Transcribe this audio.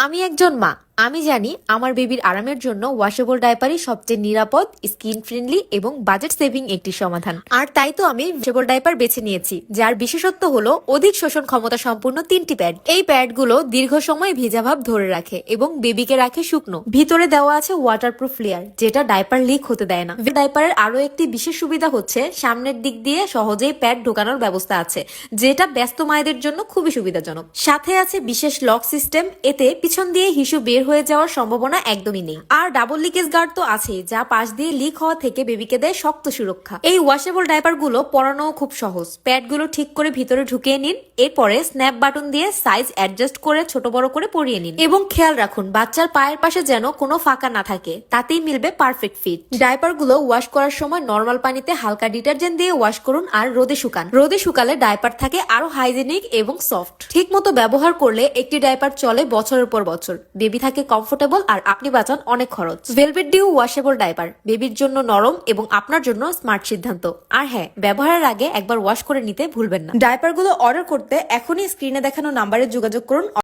আমি একজন মা। আমি জানি আমার বেবির আরামের জন্য ওয়াশেবল ডাইপারই সবচেয়ে নিরাপদ, স্কিন ফ্রেন্ডলি এবং বাজেট সেভিং একটি সমাধান। আর তাই তো আমি ওয়াশেবল ডাইপার বেছে নিয়েছি, যার বিশেষত্ব হলো অধিক শোষণ ক্ষমতা সম্পূর্ণ 3টি প্যাড। এই প্যাডগুলো দীর্ঘ সময় ভিজা ভাব ধরে রাখে এবং বেবিকে রাখে শুকনো। ভিতরে দেওয়া আছে ওয়াটারপ্রুফ লেয়ার, যেটা ডাইপার লিক হতে দেয় না। ডাইপারের আরো একটি বিশেষ সুবিধা হচ্ছে সামনের দিক দিয়ে সহজেই প্যাড ঢোকানোর ব্যবস্থা আছে, যেটা ব্যস্ত মায়েদের জন্য খুবই সুবিধাজনক। সাথে আছে বিশেষ লক সিস্টেম, এতে পিছন দিয়ে হিসু বের হয়ে যাওয়ার সম্ভাবনা একদমই নেই। আর ডাবল লিকেজ গার্ড তো আছেই, যা পাশ দিয়ে লিক হওয়া থেকে বেবিকে দেয় শক্ত সুরক্ষা। এই ওয়াশেবল ডাইপার গুলো পরানোও খুব সহজ। প্যাড গুলো ঠিক করে ভিতরে ঢুকিয়ে নিন, এরপরে স্ন্যাপ বাটন দিয়ে সাইজ অ্যাডজাস্ট করে ছোট বড় করে পরিয়ে নিন এবং খেয়াল রাখুন বাচ্চার পায়ের পাশে যেন কোনো ফাঁকা না থাকে, তাতেই মিলবে পারফেক্ট ফিট। ডাইপার গুলো ওয়াশ করার সময় নর্মাল পানিতে হালকা ডিটারজেন্ট দিয়ে ওয়াশ করুন আর রোদে শুকান। রোদে শুকালে ডাইপার থাকে আরো হাইজেনিক এবং সফট। ঠিক মতো ব্যবহার করলে একটি ডাইপার চলে বছরের পর বছর, বেবি থাকে কমফোর্টেবল আর আপনি বাঁচান অনেক খরচ। ভেলভেট ডিউ ওয়াশেবল ডাইপার বেবির জন্য নরম এবং আপনার জন্য স্মার্ট সিদ্ধান্ত। আর হ্যাঁ, ব্যবহারের আগে একবার ওয়াশ করে নিতে ভুলবেন না। ডাইপার গুলো অর্ডার করতে এখনই স্ক্রিনে দেখানো নাম্বারে যোগাযোগ করুন।